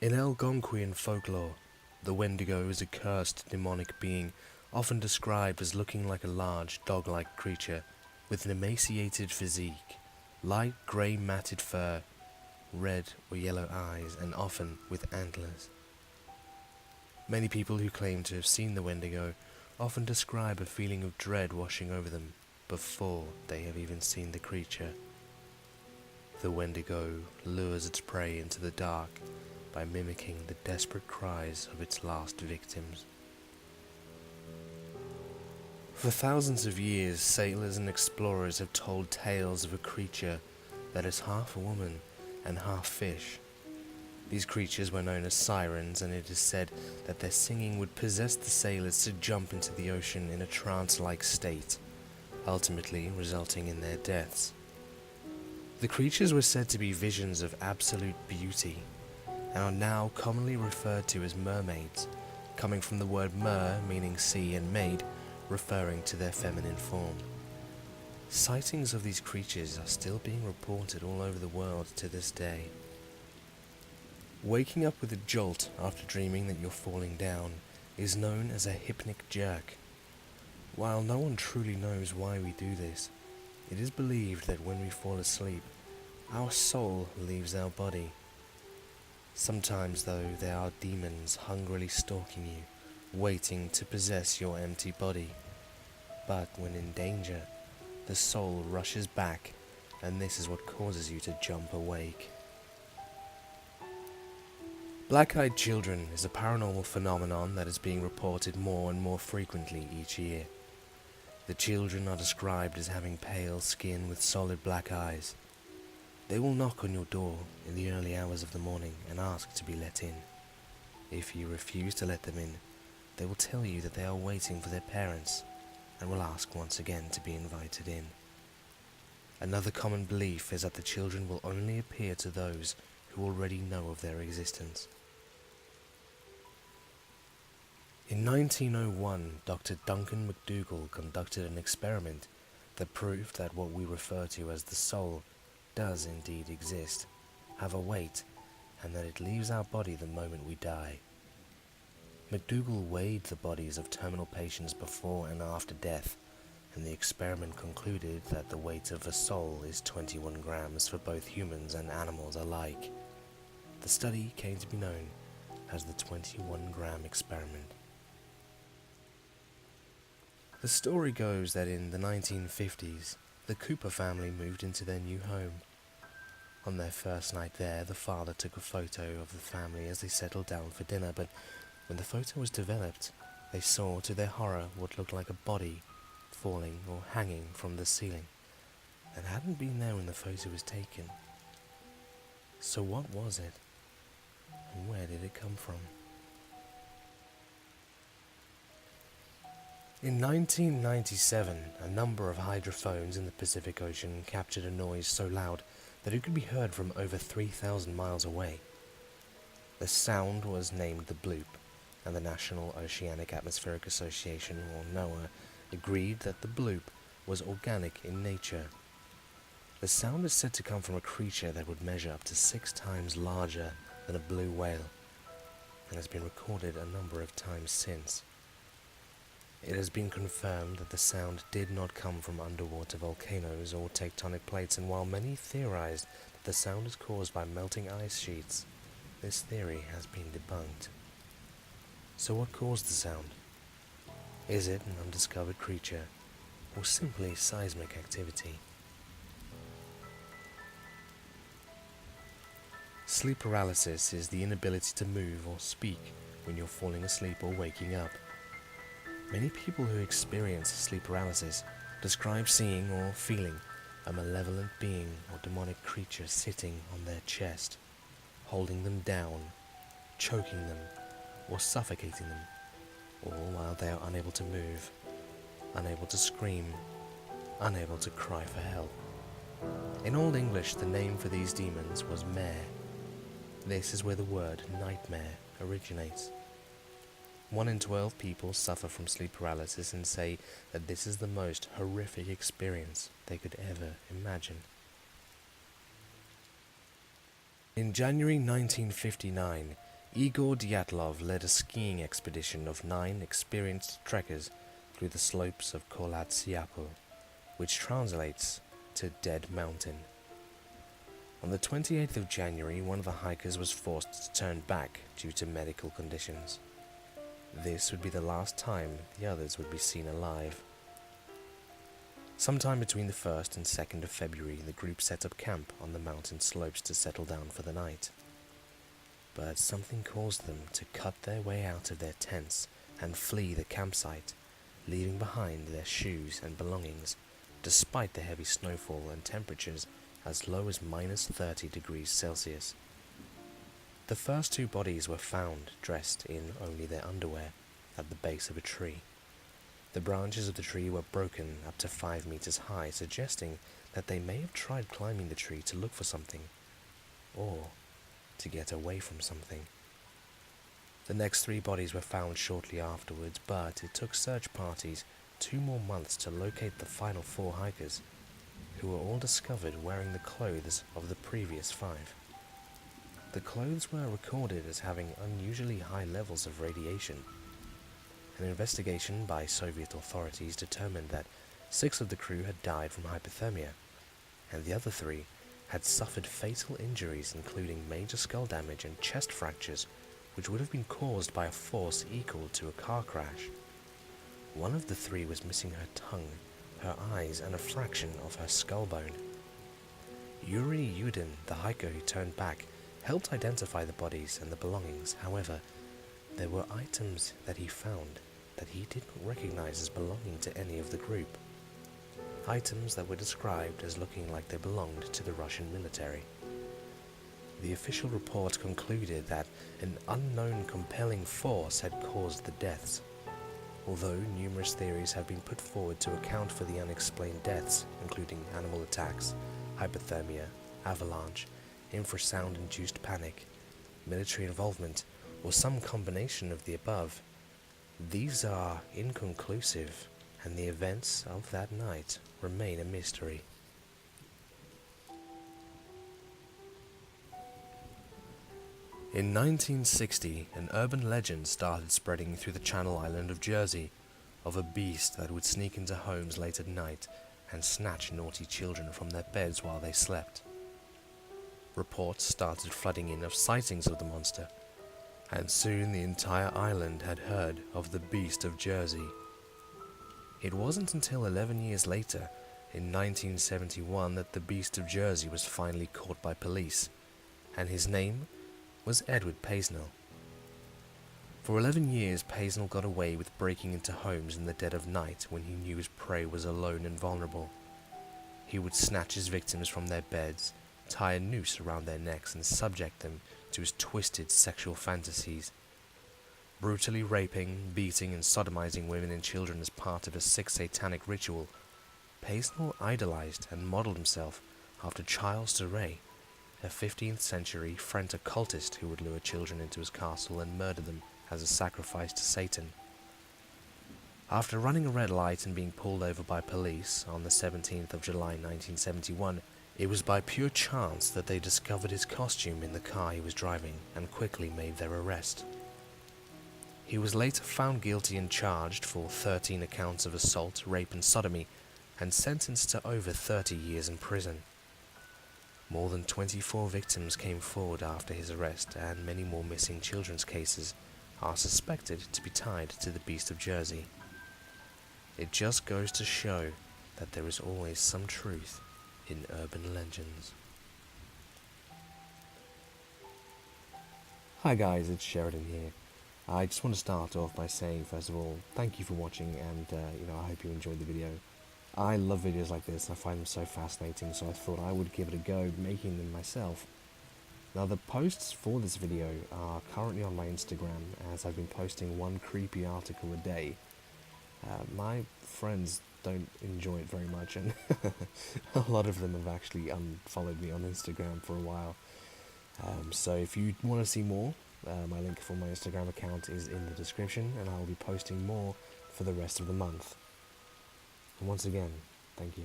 In Algonquian folklore, the Wendigo is a cursed demonic being, often described as looking like a large dog-like creature with an emaciated physique, light grey matted fur, red or yellow eyes, and often with antlers. Many people who claim to have seen the Wendigo often describe a feeling of dread washing over them before they have even seen the creature. The Wendigo lures its prey into the dark by mimicking the desperate cries of its last victims. For thousands of years, sailors and explorers have told tales of a creature that is half a woman and half fish. These creatures were known as sirens, and it is said that their singing would possess the sailors to jump into the ocean in a trance-like state, ultimately resulting in their deaths. The creatures were said to be visions of absolute beauty, and are now commonly referred to as mermaids, coming from the word mer meaning sea and maid, referring to their feminine form. Sightings of these creatures are still being reported all over the world to this day. Waking up with a jolt after dreaming that you're falling down is known as a hypnic jerk. While no one truly knows why we do this, it is believed that when we fall asleep, our soul leaves our body. Sometimes, though, there are demons hungrily stalking you, waiting to possess your empty body. But when in danger, the soul rushes back, and this is what causes you to jump awake. Black-eyed children is a paranormal phenomenon that is being reported more and more frequently each year. The children are described as having pale skin with solid black eyes. They will knock on your door in the early hours of the morning and ask to be let in. If you refuse to let them in, they will tell you that they are waiting for their parents and will ask once again to be invited in. Another common belief is that the children will only appear to those who already know of their existence. In 1901, Dr. Duncan McDougall conducted an experiment that proved that what we refer to as the soul does indeed exist, have a weight, and that it leaves our body the moment we die. McDougall weighed the bodies of terminal patients before and after death, and the experiment concluded that the weight of a soul is 21 grams for both humans and animals alike. The study came to be known as the 21-gram experiment. The story goes that in the 1950s, the Cooper family moved into their new home. On their first night there, the father took a photo of the family as they settled down for dinner, but when the photo was developed, they saw to their horror what looked like a body falling or hanging from the ceiling that hadn't been there when the photo was taken. So what was it? And where did it come from? In 1997, a number of hydrophones in the Pacific Ocean captured a noise so loud that it could be heard from over 3,000 miles away. The sound was named the Bloop, and the National Oceanic Atmospheric Association, or NOAA, agreed that the Bloop was organic in nature. The sound is said to come from a creature that would measure up to 6 times larger than a blue whale, and has been recorded a number of times since. It has been confirmed that the sound did not come from underwater volcanoes or tectonic plates, and while many theorized that the sound is caused by melting ice sheets, this theory has been debunked. So what caused the sound? Is it an undiscovered creature, or simply seismic activity? Sleep paralysis is the inability to move or speak when you're falling asleep or waking up. Many people who experience sleep paralysis describe seeing or feeling a malevolent being or demonic creature sitting on their chest, holding them down, choking them, or suffocating them, all while they are unable to move, unable to scream, unable to cry for help. In Old English, the name for these demons was mare. This is where the word nightmare originates. 1 in 12 people suffer from sleep paralysis and say that this is the most horrific experience they could ever imagine. In January 1959, Igor Dyatlov led a skiing expedition of 9 experienced trekkers through the slopes of Kholat-Syapul, which translates to Dead Mountain. On the 28th of January, one of the hikers was forced to turn back due to medical conditions. This would be the last time the others would be seen alive. Sometime between the 1st and 2nd of February, the group set up camp on the mountain slopes to settle down for the night. But something caused them to cut their way out of their tents and flee the campsite, leaving behind their shoes and belongings, despite the heavy snowfall and temperatures as low as -30 degrees Celsius. The first 2 bodies were found dressed in only their underwear at the base of a tree. The branches of the tree were broken up to 5 meters high, suggesting that they may have tried climbing the tree to look for something, or to get away from something. The next 3 bodies were found shortly afterwards, but it took search parties 2 more months to locate the final 4 hikers, who were all discovered wearing the clothes of the previous 5. The clothes were recorded as having unusually high levels of radiation. An investigation by Soviet authorities determined that 6 of the crew had died from hypothermia, and the other 3 had suffered fatal injuries including major skull damage and chest fractures, which would have been caused by a force equal to a car crash. One of the 3 was missing her tongue, her eyes, and a fraction of her skull bone. Yuri Yudin, the hiker who turned back, helped identify the bodies and the belongings. However, there were items that he found that he did not recognize as belonging to any of the group. Items that were described as looking like they belonged to the Russian military. The official report concluded that an unknown compelling force had caused the deaths. Although numerous theories have been put forward to account for the unexplained deaths, including animal attacks, hypothermia, avalanche, infrasound-induced panic, military involvement, or some combination of the above, these are inconclusive, and the events of that night remain a mystery. In 1960, an urban legend started spreading through the Channel Island of Jersey of a beast that would sneak into homes late at night and snatch naughty children from their beds while they slept. Reports started flooding in of sightings of the monster, and soon the entire island had heard of the Beast of Jersey. It wasn't until 11 years later, in 1971, that the Beast of Jersey was finally caught by police, and his name was Edward Paisnell. For 11 years, Paisnell got away with breaking into homes in the dead of night when he knew his prey was alone and vulnerable. He would snatch his victims from their beds, tie a noose around their necks, and subject them to his twisted sexual fantasies. Brutally raping, beating, and sodomizing women and children as part of a sick satanic ritual, Paisnell idolized and modeled himself after Charles de Rais, a 15th century French occultist who would lure children into his castle and murder them as a sacrifice to Satan. After running a red light and being pulled over by police on the 17th of July 1971, it was by pure chance that they discovered his costume in the car he was driving and quickly made their arrest. He was later found guilty and charged for 13 accounts of assault, rape, and sodomy, and sentenced to over 30 years in prison. More than 24 victims came forward after his arrest, and many more missing children's cases are suspected to be tied to the Beast of Jersey. It just goes to show that there is always some truth in urban legends. Hi guys, it's Sheridon here. I just want to start off by saying, first of all, thank you for watching, and I hope you enjoyed the video. I love videos like this, I find them so fascinating, so I thought I would give it a go making them myself. Now, the posts for this video are currently on my Instagram, as I've been posting one creepy article a day. My friends don't enjoy it very much, and a lot of them have actually unfollowed me on Instagram for a while. So if you want to see more, my link for my Instagram account is in the description, and I will be posting more for the rest of the month. And once again, thank you.